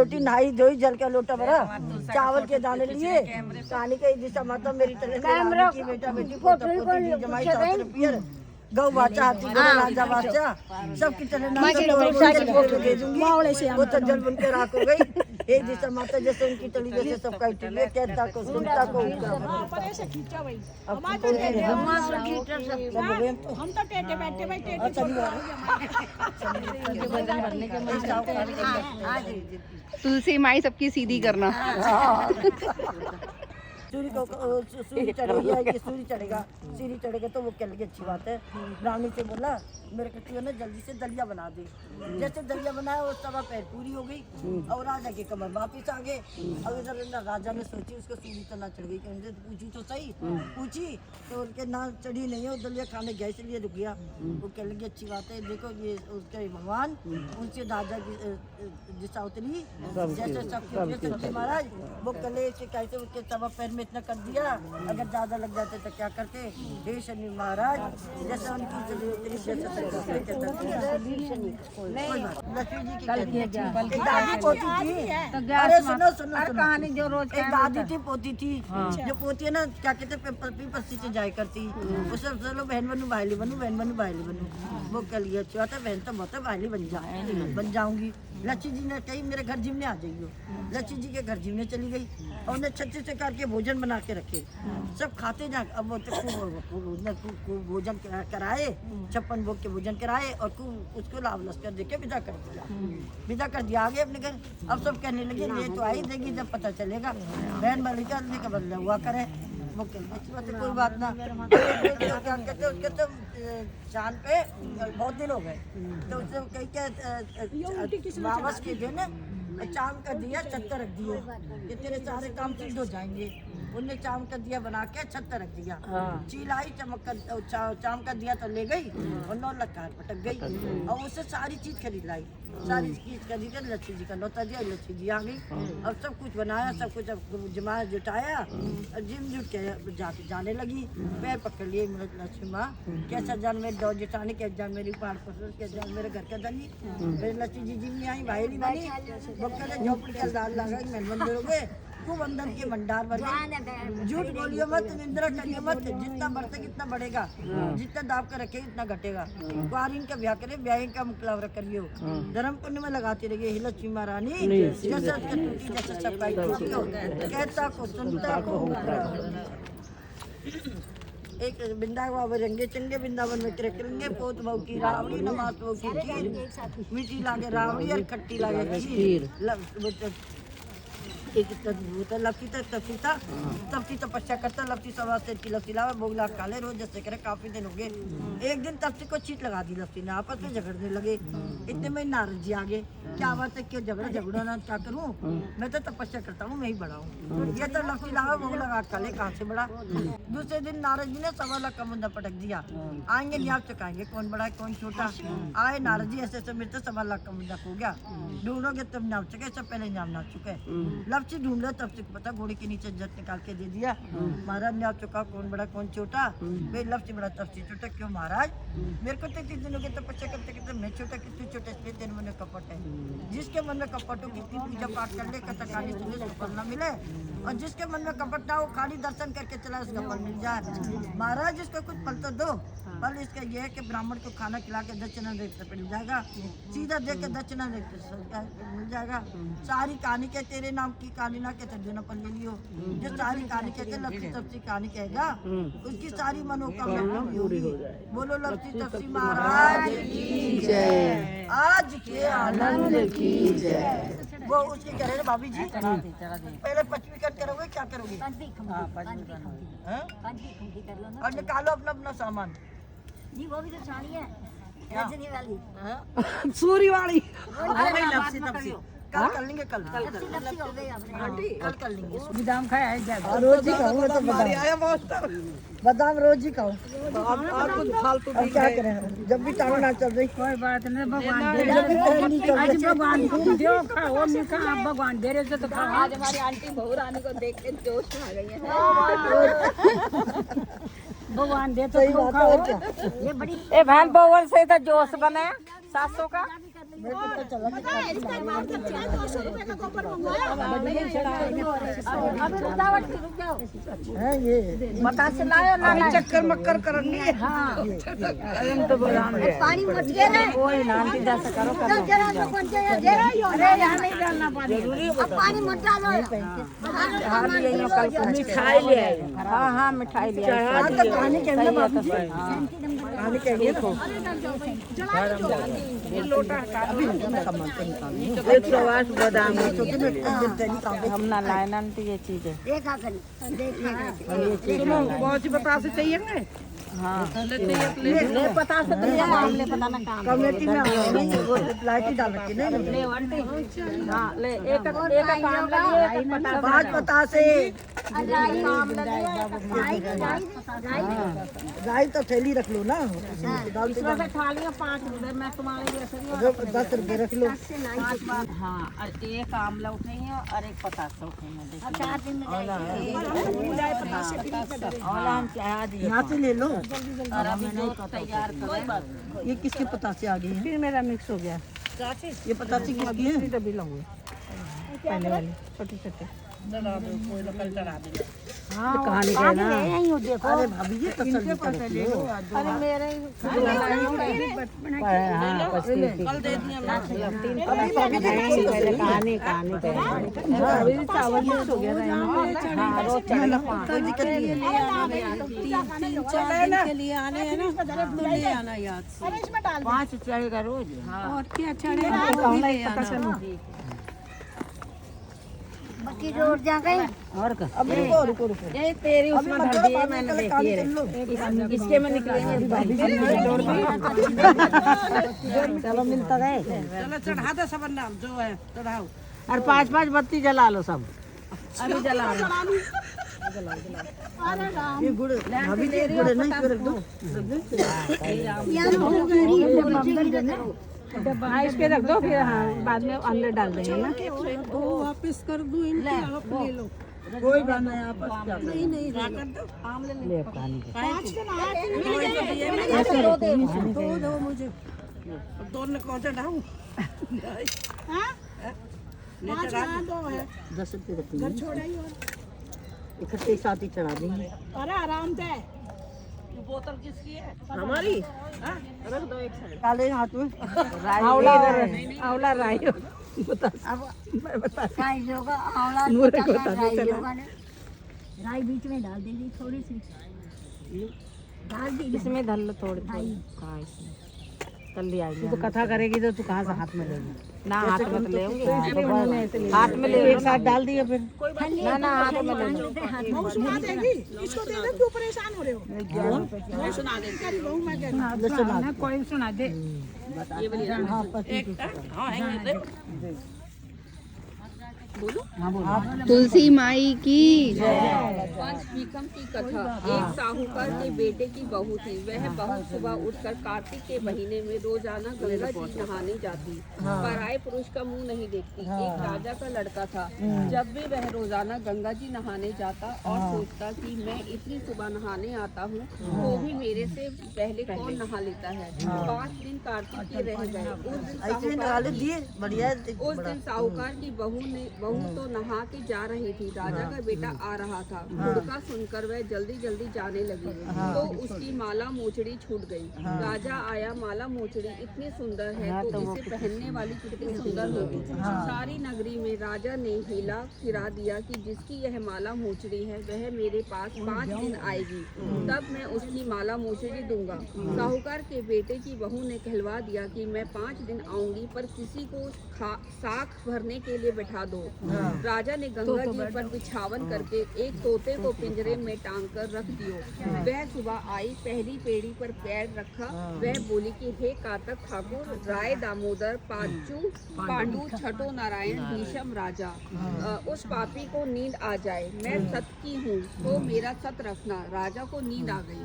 रोटी नहाई धोई जल का लोटा भरा चावल के दाने लिए कहानी का दिशा माता मेरी तरह की बेटा बेटी पोता पोती जमाई सास पियर गौ बाचा हाथी घोड़ा राजा बाचा सबकी तरह नाम दे दूंगी। वो तो जल बन के राख हो गई एक दिशा माता जैसे उनकी तली जैसे सबका इटली कहता को सुनता को हम तो टेढ़े बैठे बैठे तुलसी माई सबकी सीधी करना। सूर्य को सूर्य चढ़ेगा सूर्य चढ़ेगा सीढ़ी चढ़ेगा तो वो कहने की अच्छी बात है। ब्राह्मणी से बोला मेरे कटियों ने जल्दी से दलिया बना दी। जैसे दलिया बनाया वो सवा पैर पूरी हो गई और राजा के कमर वापिस आ गए। अब इधर राजा ने सोची उसको सूर्य तो ना चढ़ गई कहते पूछी तो सही पूछी तो उनके ना चढ़ी नहीं है वो दलिया खाने गए इसलिए रुक गया। वो कहने की अच्छी बात है देखो ये उसके भगवान उनसे राजा की दिशा उतरी जैसे सब महाराज वो कले से कैसे उसके सवा पैर इतना कर दिया अगर ज्यादा लग जाते तो क्या करते। हे शनि महाराज जैसे उनकी लक्ष्मी जी की दादी पोती थी। अरे सुनो सुनो कहानी जो रोज एक दादी थी पोती थी जो पोती है ना क्या कहते पीपस्ती से जाया करती उसे चलो बहन बनू भाईली बनू बहन बनू भाईली बनू। वो कह लिया अच्छा था बहन तो बहुत भाईली बन जाऊंगी। लक्ष्मी जी ने कही मेरे घर जिमने आ जाइयो। लक्ष्मी जी के घर जिमने चली गई और उन्हें छत्तीस से करके भोजन बना के रखे सब खाते जा। अब वो तो भोजन कराए 56 भोग के भोजन कराए और उसको लाभ लश्कर देके विदा कर दिया आगे अपने घर। अब सब कहने लगे ले तो आई देगी जब पता चलेगा बहन वाली का बदला हुआ करे। वो अच्छी बात है कोई बात ना क्या कहते उसके तो चांद पे बहुत दिन हो गए तो उससे कहीं क्या वापस के दिन चांद का दिया छत रख दिए कि तेरे सारे काम सिद्ध हो जाएंगे। उनने चाम का दिया बना के छत रख दिया। चील आई चमक कर चाम का दिया तो ले गई और 9 लाख पटक गई और उससे सारी चीज खरीद लाई। सारी चीज खरीद कर लक्ष्मी जी का नौता दिया लक्ष्मी जी आ गई। अब सब कुछ बनाया सब कुछ जमा जुटाया और जिम जुट के जाने लगी। पैर पकड़ लिए लक्ष्मी माँ कैसा जान मेरे दौड़ जुटाने के जान मेरी पहाड़ पसंद के जान मेरे घर का धनी मेरे लक्ष्मी जी जिम में आई भाई बनी बक्कर झोपड़ी का लाल लगा मेहमान मंदिर हो गए खूब अंदर के भंडार भर गए। झूठ बोलियो मत निंद्रा करियो मत जितना बढ़ते कितना बढ़ेगा जितना दाब कर रखे इतना घटेगा। कुआरीन का ब्याह करे ब्याह का मुकलावरा करियो धर्म पुण्य में लगाती रहिए। लक्ष्मी महारानी जैसे टूटी जैसे सफाई टूटी हो कहता को सुनता को एक वृंदावन रंगे चंगे वृंदावन में तिरंगे पोत बहु की रावड़ी नमाज बहु की खीर मीठी लागे रावड़ी और खट्टी लागे खीर लपसी तपसी तपस्या करता लपसी सवा से की लपसी लावा भोग लाख काले रोज जैसे करे काफी दिन हो गए। एक दिन तपसी को चीट लगा दी लपसी ने आपस में झगड़ने लगे। इतने में नारद जी आ गए क्या बात है क्यों झगड़ा ना क्या करूं मैं तो तपस्या करता हूँ मैं ही बड़ा हूँ। ये तो लपसी लावा भोग लगा काले कहाँ से बड़ा। दूसरे दिन नारद जी ने 1.25 लाख का मुद्दा पटक दिया आएंगे न्याप चुकाएंगे कौन बड़ा है कौन छोटा। आए नारद जी ऐसे ऐसे मेरे तो 1.25 लाख का मुद्दा हो गया ढूंढोगे तब नाप चुके सब पहले नाम नाप चुके लपसी ढूंढ लो तब से पता घोड़े के नीचे जट निकाल के दे दिया। महाराज ने आप चुका कौन बड़ा कौन छोटा वे लपसी बड़ा तब से छोटा क्यों महाराज मेरे को तो 3 दिनों के तपस्या करते करते मैं छोटा कितने छोटे इसलिए तेरे मन में कपट है। जिसके मन में कपट हो कितनी पूजा पाठ कर ले कथा कहानी सुन ले फल न मिले और जिसके मन में कपट ना हो खाली दर्शन करके चला उसका फल मिल जाए। महाराज इसका कुछ फल तो दो। फल इसका यह है कि ब्राह्मण को खाना खिला के दक्षिणा देते मिल जाएगा सीधा दे के दक्षिणा देते मिल जाएगा। सारी कहानी के तेरे नाम की कहानी ना कहते देना पर ले लियो जो सारी कहानी कहते लपसी तपसी कहानी कहेगा उसकी सारी मनोकामना पूरी हो जाए। बोलो लपसी तपसी महाराज की जय आज के आनंद की जय। वो उसकी कह रहे भाभी जी पहले 5वीं कट करोगे क्या करोगे और निकालो अपना अपना सामान जी वो भी तो साड़ी है रजनी वाली सूरी वाली लपसी तपसी कल कर लेंगे कल कर लेंगे। बादाम खाया रोज ही खाऊंगा तो बादाम रोज ही खाऊं फालतू क्या करें जब भी टाइम ना चल रही कोई बात नहीं भगवान आज भगवान दो खाओ नहीं खा भगवान दे रहे तो खाओ। आज हमारी आंटी बहू रानी को देख के जोश में आ गई है भगवान दे तो खाओ। ये बड़ी ए बहन बहू से तो जोश बने सासों का बतासे लायो ना चक्कर मक्कर करनी है। पानी मत दे रे कोई नांटी जैसा करो अरे यहाँ नहीं डालना पानी जरूरी है पानी मत डालो मिठाई ले आए। हाँ मिठाई ले आए पानी के अंदर पानी के अंदर ये लोटा अभी एक सवास बादाम हम ना लाए ना ये चीज है। बहुत सी बतासे चाहिए ना। हाँ ले पता से ले पता ना काम कमेटी में वो लाइट डाल रखी नहीं ले आंटी। हाँ ले एक काम लगी पांच पता से गाय तो थैली रख लो ना डाल दो थाली में 5 रुपए मैं तुम्हारे लिए 10 रुपए रख लो। हाँ और एक आमला उठेंगे और एक पतासा उठेंगे। 4 दिन में यहाँ से ले लो और अभी तैयार करो। ये किसके पतासे आ गए हैं? फिर मेरा मिक्स हो गया। ये पतासे किसकी है? डब्बी लाऊंगी पहले वाली छोटी छोटी। हाँ कहाँ निकले ना? अरे भाभी जी तसल्ली करो। अरे मेरे कल दे दिया कहानी चावल मिक्स हो गया। हाँ रोज चलेगा कोई दिक्कत नहीं है। 3-4 दिन के लिए आने हैं ना तो ले आना याद से। 5 चढ़ेगा रोज। और क्या चढ़ेगा? बाकी रोड जा गए और का अब रुको ये तेरी उसमें धर दिए मैंने देखी है इसके में निकलेंगे भाभी चलो मिलता है। चलो चढ़ा दो सब नाम जो है चढ़ाओ और 5-5 बत्ती जला लो सब अभी जला लो। ये गुड़ भाभी जी गुड़ नहीं कर दो हाँ इस पे रख दो फिर। हाँ बाद में अंदर डाल देंगे ना। वापस कर दूं इनके आप ले लो कोई बात नहीं आप नहीं आम ले ले पानी 5 दिन दो मुझे दोनों कौन सा डाऊं? हाँ 10 रुपये रखिए इकट्ठे साथ ही चढ़ा देंगे। अरे आराम से बोतल किसकी है? हमारी। रख दो एक साइड काले हाथ में आंवला राई बता राई होगा आंवला राई बीच में डाल देंगे थोड़ी सी डाल दी इसमें डाल लो थोड़ी हाँ इसमें कर लिया तो कथा करेगी तो तू कहाँ से हाथ में लेगी ना हाथ में ले हाथ में ले एक साथ डाल दिया फिर ना हाथ में ले सुना देगी इसको दे दे क्यों परेशान हो रहे हो? सुना देगी कोई सुना दे ये वाली हां तुलसी माई की पंच बीकम की कथा। एक साहूकार के बेटे की बहू थी। वह बहू सुबह उठकर कार्तिक के महीने में रोजाना गंगा जी नहाने जाती। पराये पुरुष का मुंह नहीं देखती। एक राजा का लड़का था। जब भी वह रोजाना गंगा जी नहाने जाता और सोचता कि मैं इतनी सुबह नहाने आता हूँ तो भी मेरे से पहले कौन नहा लेता है। 5 दिन कार्तिक के रह गए। उस दिन साहूकार की बहू तो नहा के जा रही थी। राजा का बेटा आ रहा था। हुड़का सुनकर वह जल्दी जल्दी जाने लगी तो उसकी माला मोचड़ी छूट गई। राजा आया, माला मोचड़ी इतनी सुंदर है तो इसे पहनने वाली कितनी सुंदर होगी। सारी नगरी में राजा ने हीला फिरा दिया कि जिसकी यह माला मोचड़ी है वह मेरे पास 5 दिन आएगी, तब मैं उसकी माला मोचड़ी दूंगा। साहूकार के बेटे की बहू ने कहलवा दिया कि मैं 5 दिन आऊंगी पर किसी को साख भरने के लिए बैठा दो। राजा ने गंगा जी पर बिछावन करके एक तोते को पिंजरे में टांग कर रख दियो। वह सुबह आई, पहली पेड़ी पर पैर रखा। वह बोली कि हे कार्तिक ठाकुर, राय दामोदर, पांडु, छठो नारायण, भीषम राजा, उस पापी को नींद आ जाए। मैं सत की हूँ तो मेरा सत रखना। राजा को नींद आ गई।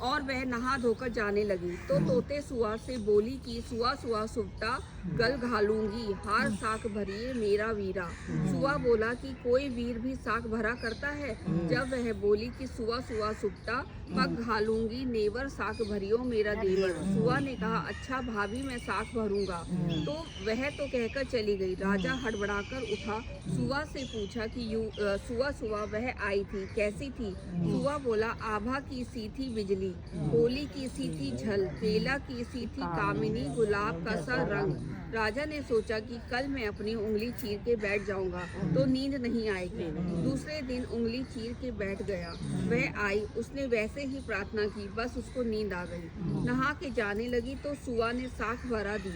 और वह नहा धोकर जाने लगी। तो तोते सुआ से बोली कि सुआ सुआ सुवटा गल घालूंगी, हार साक भरिए मेरा वीरा। सुआ बोला कि कोई वीर भी साक भरा करता है। जब वह बोली कि सुआ सुआ सुवटा पग घालूंगी, नेवर साक भरियो मेरा देवर। सुआ ने कहा अच्छा भाभी मैं साक भरूंगा। तो वह तो कहकर चली गई। राजा हड़बड़ाकर उठा, सुआ से पूछा कि सुआ सुआ वह आई थी कैसी थी? सुआ बोला आभा की सी थी बिजली, होली की सी थी झल, केला की सी थी कामिनी, गुलाब का सा रंग। राजा ने सोचा कि कल मैं अपनी उंगली चीर के बैठ जाऊंगा तो नींद नहीं आएगी। दूसरे दिन उंगली चीर के बैठ गया। वह आई, उसने वैसे ही प्रार्थना की, बस उसको नींद आ गई। नहा के जाने लगी तो सुआ ने साख भरा दी।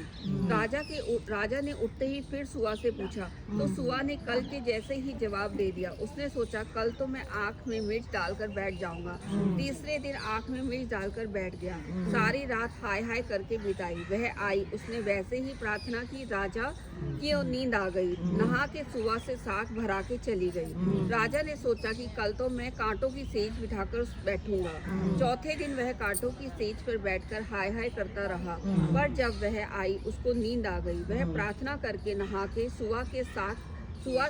राजा ने उठते ही फिर सुआ से पूछा तो सुआ ने कल के जैसे ही जवाब दे दिया। उसने सोचा कल तो मैं आँख में मिर्च डालकर बैठ जाऊंगा। तीसरे दिन आँख में मिर्च डालकर बैठ गया। सारी रात हाय हाय करके बिताई। वह आई, उसने वैसे ही प्रार्थना की, राजा की और नींद आ गई। नहा के सुआ से साख भरा के चली गई। राजा ने सोचा कि कल तो मैं कांटों की सेज बिठाकर बैठूंगा। चौथे दिन वह कांटों की सेज पर बैठकर हाय हाय करता रहा, पर जब वह आई उसको नींद आ गई। वह प्रार्थना करके नहा के सुआ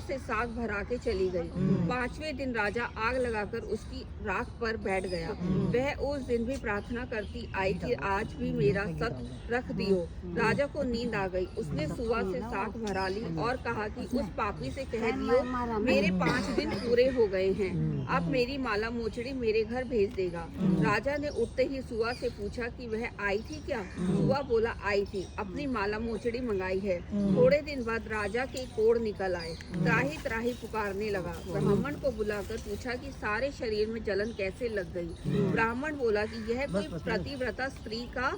से साग भरा के चली गई। पांचवें दिन राजा आग लगाकर उसकी राख पर बैठ गया। वह उस दिन भी प्रार्थना करती आई कि आज भी मेरा सत रख दियो। राजा को नींद आ गई। उसने सुआ से साग भरा ली और कहा कि उस पापी से कह दियो मेरे 5 दिन पूरे हो गए हैं, अब मेरी माला मोचड़ी मेरे घर भेज देगा। राजा ने उठते ही सुआ से पूछा कि वह आई थी क्या? सुआ बोला आई थी, अपनी माला मोचड़ी मंगाई है। थोड़े दिन बाद राजा के कोढ़ निकल आए। त्राही त्राही पुकारने लगा। ब्राह्मण को बुलाकर पूछा कि सारे शरीर में जलन कैसे लग गई? ब्राह्मण बोला कि यह कोई प्रतिव्रता स्त्री का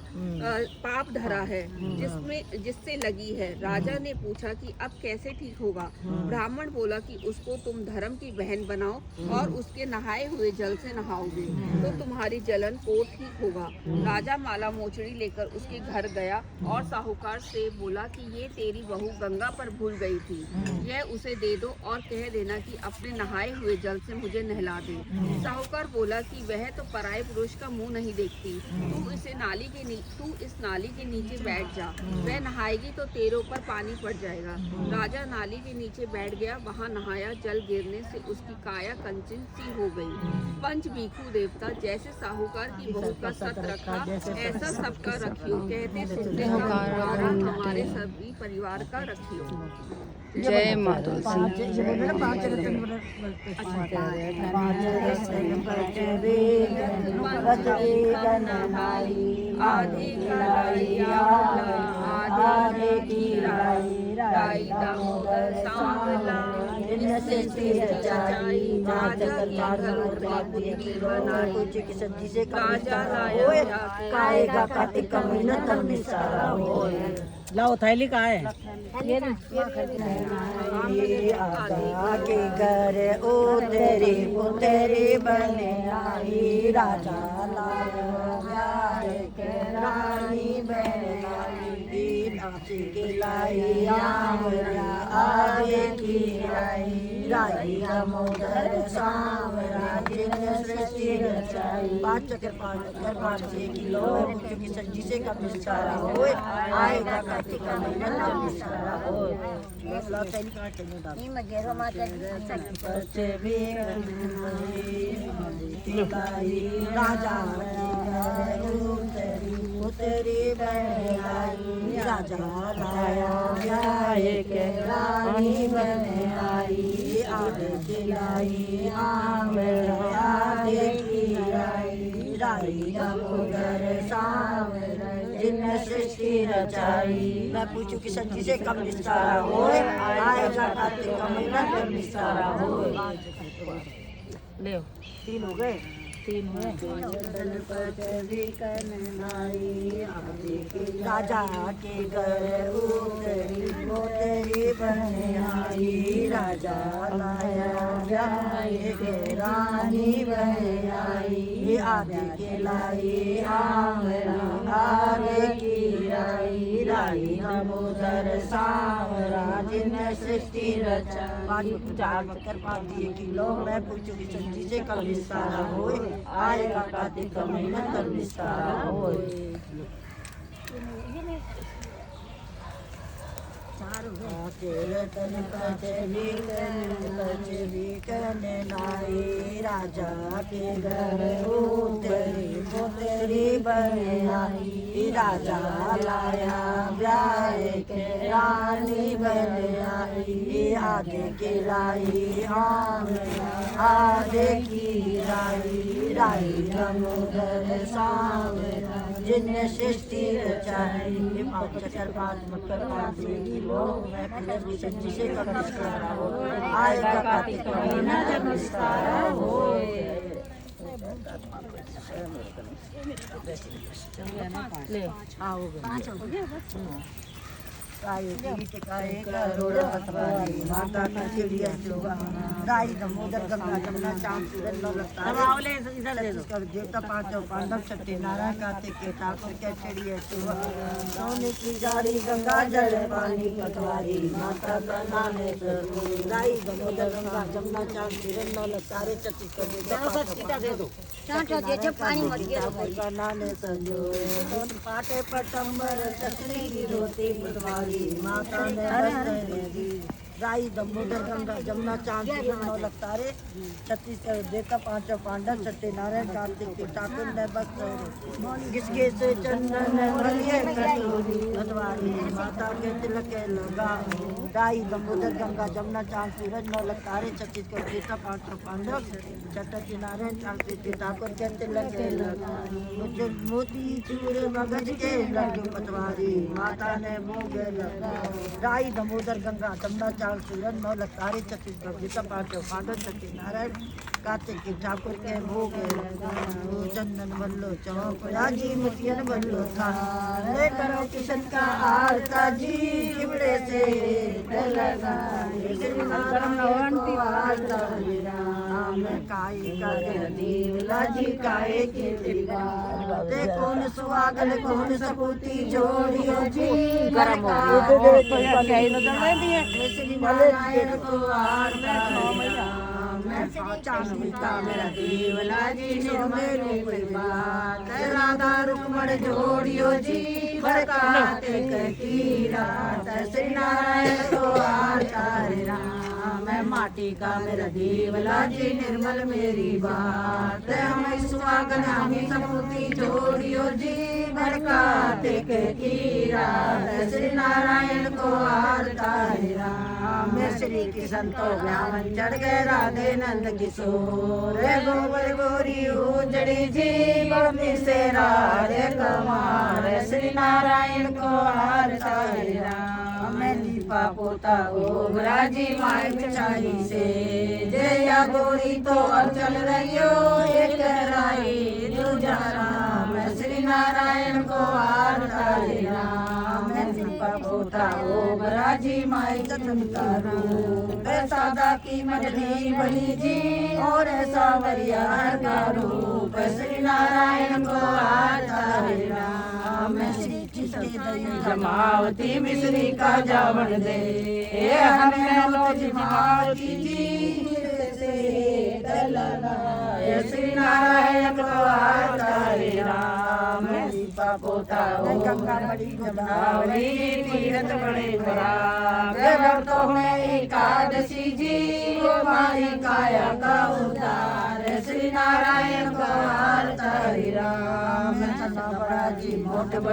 पाप धरा है जिससे लगी है। राजा ने पूछा कि अब कैसे ठीक होगा? ब्राह्मण बोला कि उसको तुम धर्म की बहन बनाओ और उसके नहाए हुए जल से नहाओगे तो तुम्हारी जलन को ठीक होगा। राजा माला मोचड़ी लेकर उसके घर गया और साहूकार से बोला कि ये तेरी बहू गंगा पर भूल गई थी, यह उसे दे दो और कह देना कि अपने नहाए हुए जल से मुझे नहला दे। साहूकार बोला कि वह तो पराये पुरुष का मुंह नहीं देखती, तू इस नाली के नीचे बैठ जा, वह नहाएगी तो तेरे ऊपर पानी पड़ जाएगा। राजा नाली के नीचे बैठ गया, वहाँ नहाया, जल गिरने से उसकी काया कंचन सी हो गई। पंच भिक्षु देवता जैसे साहूकार की बहू का सत रखा ऐसा सबका रखियो, कहते सुनते हमारे सभी परिवार का रखियो। जय माता तुलसी। आधे दामोदर सांवला जिनसे सिर रचाई, राजा काएगा कार्तिक का महीना तब निसारा हो। लाओ थैली का है आगे घर उतरे उतरे बने आई, राजा रानी बने नाची के लाई आगे की राई दामोदर सांवरा जिन सृष्टि रचाई। 5 चक्कर 5 किलो की सब्जी से कब निस्तारा होए, आएगा कार्तिक का महीना तब निस्तारा होए। राजा उतरी बने आई, राजा लाया एक रानी बने आई, आगे खिलाई आगे की राई दामोदर सांवरा जिन सृष्टि रचाई। मैं पूछूं कि सच्ची से कब निस्तारा होए, आएगा कार्तिक का महीना तब निस्तारा होए। ले 3 हो गए। 3 हुए। राजा के घर उतरी बने आई, राजा लाया रानी बने आई, आगे के लाई आगे की राई दामोदर सांवरा जिन सृष्टि रचा। 5 किलो मैं पूछूं कि सच्ची से कब निस्तारा होए, आएगा कार्तिक महीना तब निस्तारा होए। तेरे तन कचरी करने लाई राजा के घर तेरी पोतरी बने आई राजा लाया ब्याह के रानी बने आई आधे की लाई आधे की राई दामोदर सावरे जिनने सृष्टि रचाई पाँच चक्कर पाँच मकर पाँच लोग मैं फिर भी सच्ची से कब निस्तारा हो आएगा कार्तिक महीना जब निस्तारा हो। ले आओ करोड़ पतवारी माता का चिड़िया चुगा राई दामोदर गंगा जमुना चांद सूरज कर देवता पांचों पांडव छठे नारायण कार्तिक के ठाकुर के चिड़िया चुगा सोने की गाड़ी गंगा जल पानी पतवारी माता का नाम है राई दामोदर गंगा जमुना चांद सूरज नौ सारे छत्तीसगढ़ देवता पानी का नाम है संजो पाटे पटम्बर चटनी की रोटी पतवारी माता ने राई दामोदर गंगा जमुना चांद नौ तारे छत्तीसगढ़ देवता पांचों पांडव छठे नारायण कार्तिक के ठाकुर ने बस किसके से चंदन पतवारी माता के तिलक लगा राई दामोदर गंगा जमुना चांद सूरज नौ तारे छत्तीसगढ़ देवता पांचों पांडव छठे नारायण कार्तिक के ठाकुर के तिलक लगा मोती चूर मगज के लड्डू पतवारी माता ने भोग लगा राई दामोदर गंगा जमुना सूरज नौ तारे छत्तीसगढ़ देवता पांचों पांडव छठे नारायण कार्तिक के ठाकुर के भोग चंदन बल्लो चौक राजी मुतियन बल्लो था ले करो किशन का आरता जी चिबड़े से ते कौन सुहागन कौन सपूती जोड़ियो जी गरम नारायण को चांदी का मेरा देवला जी मेरे बात राधा रुक्मण जोड़ियो जी बरकाते की रात श्री नारायण को आचार्य राम मैं माटी का मेरा देवला जी निर्मल मेरी बात हमें सुहागन हमें सपूती जोड़ियो जी बरकाते की रात श्री नारायण को आचार्य राम मैं श्री किशन तो ब्यावन चढ़ गए राधे नंद किशोर गोबर गोरी उजड़ी जी बमी से राधे कमार श्री नारायण को आचार्य राम मैं दीपा पोता गोबरा जी माई बिचारी से जया गोरी तो अब चल रही हो एक राई दूजा राम श्री नारायण को आचार्य राम मैं दीपा पोता गोबरा जी माई चमत्कार सादा की मछली बनी जी और सावरिया का रूप श्री नारायण को आचार्य राम श्री जमावती मिश्री का जावन दे हमें लो जमावती जी श्री नारायण को आचार्य राम दीपा पोता गंगा बड़ी गोदावरी तीरथ बड़े भक्तों में एकादशी जी वो मारी काया का उद्धार श्री नारायण को आचार्य राम बड़ा जी मोट